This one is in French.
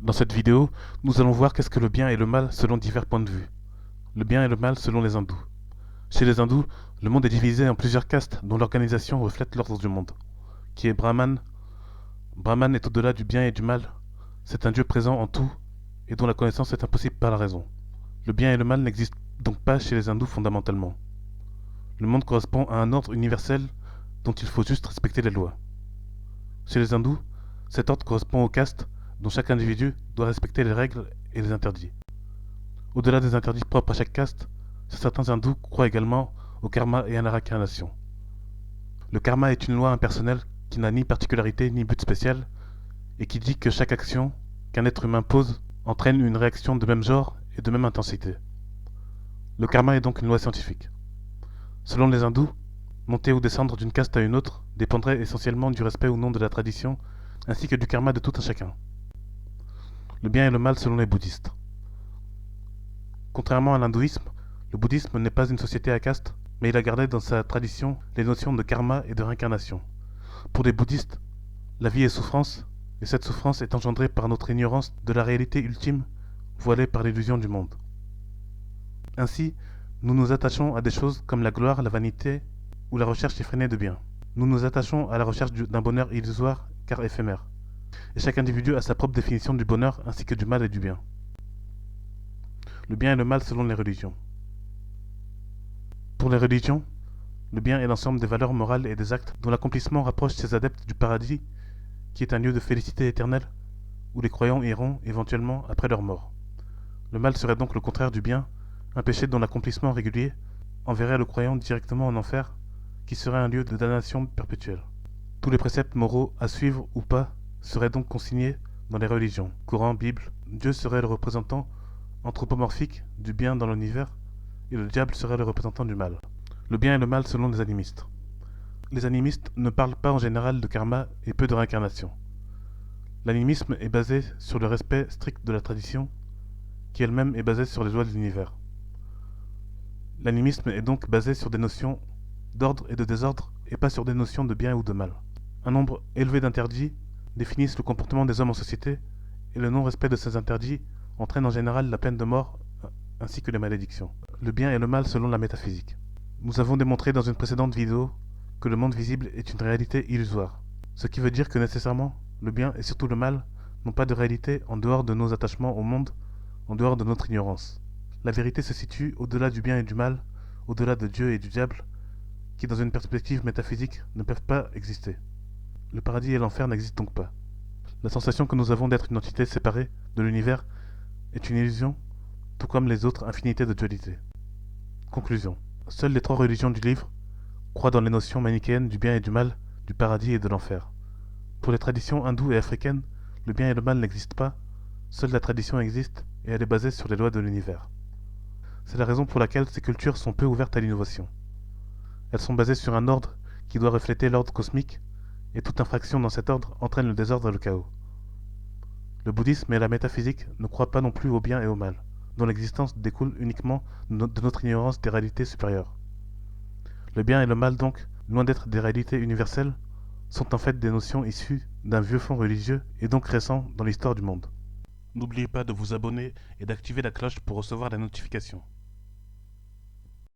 Dans cette vidéo, nous allons voir qu'est-ce que le bien et le mal selon divers points de vue. Le bien et le mal selon les hindous. Chez les hindous, le monde est divisé en plusieurs castes dont l'organisation reflète l'ordre du monde, qui est Brahman. Brahman est au-delà du bien et du mal. C'est un dieu présent en tout et dont la connaissance est impossible par la raison. Le bien et le mal n'existent donc pas chez les hindous fondamentalement. Le monde correspond à un ordre universel dont il faut juste respecter les lois. Chez les hindous, cet ordre correspond aux castes dont chaque individu doit respecter les règles et les interdits. Au-delà des interdits propres à chaque caste, certains hindous croient également au karma et à la réincarnation. Le karma est une loi impersonnelle qui n'a ni particularité ni but spécial et qui dit que chaque action qu'un être humain pose entraîne une réaction de même genre et de même intensité. Le karma est donc une loi scientifique. Selon les hindous, monter ou descendre d'une caste à une autre dépendrait essentiellement du respect ou non de la tradition ainsi que du karma de tout un chacun. Le bien et le mal selon les bouddhistes. Contrairement à l'hindouisme, le bouddhisme n'est pas une société à caste, mais il a gardé dans sa tradition les notions de karma et de réincarnation. Pour les bouddhistes, la vie est souffrance, et cette souffrance est engendrée par notre ignorance de la réalité ultime, voilée par l'illusion du monde. Ainsi, nous nous attachons à des choses comme la gloire, la vanité ou la recherche effrénée de biens. Nous nous attachons à la recherche d'un bonheur illusoire car éphémère. Et chaque individu a sa propre définition du bonheur ainsi que du mal et du bien. Le bien et le mal selon les religions. Pour les religions, le bien est l'ensemble des valeurs morales et des actes dont l'accomplissement rapproche ses adeptes du paradis, qui est un lieu de félicité éternelle, où les croyants iront éventuellement après leur mort. Le mal serait donc le contraire du bien, un péché dont l'accomplissement régulier enverrait le croyant directement en enfer, qui serait un lieu de damnation perpétuelle. Tous les préceptes moraux à suivre ou pas seraient donc consignés dans les religions. Coran, Bible, Dieu serait le représentant anthropomorphique du bien dans l'univers, et le diable serait le représentant du mal. Le bien et le mal selon les animistes. Les animistes ne parlent pas en général de karma et peu de réincarnation. L'animisme est basé sur le respect strict de la tradition, qui elle-même est basée sur les lois de l'univers. L'animisme est donc basé sur des notions d'ordre et de désordre, et pas sur des notions de bien ou de mal. Un nombre élevé d'interdits définissent le comportement des hommes en société, et le non-respect de ces interdits entraîne en général la peine de mort ainsi que les malédictions. Le bien et le mal selon la métaphysique. Nous avons démontré dans une précédente vidéo que le monde visible est une réalité illusoire, ce qui veut dire que nécessairement le bien et surtout le mal n'ont pas de réalité en dehors de nos attachements au monde, en dehors de notre ignorance. La vérité se situe au-delà du bien et du mal, au-delà de Dieu et du diable, qui dans une perspective métaphysique ne peuvent pas exister. Le paradis et l'enfer n'existent donc pas. La sensation que nous avons d'être une entité séparée de l'univers est une illusion, tout comme les autres infinités de dualité. Conclusion. Seules les trois religions du livre croient dans les notions manichéennes du bien et du mal, du paradis et de l'enfer. Pour les traditions hindoues et africaines, le bien et le mal n'existent pas, seule la tradition existe et elle est basée sur les lois de l'univers. C'est la raison pour laquelle ces cultures sont peu ouvertes à l'innovation. Elles sont basées sur un ordre qui doit refléter l'ordre cosmique, et toute infraction dans cet ordre entraîne le désordre et le chaos. Le bouddhisme et la métaphysique ne croient pas non plus au bien et au mal, dont l'existence découle uniquement de notre ignorance des réalités supérieures. Le bien et le mal donc, loin d'être des réalités universelles, sont en fait des notions issues d'un vieux fond religieux et donc récent dans l'histoire du monde. N'oubliez pas de vous abonner et d'activer la cloche pour recevoir les notifications.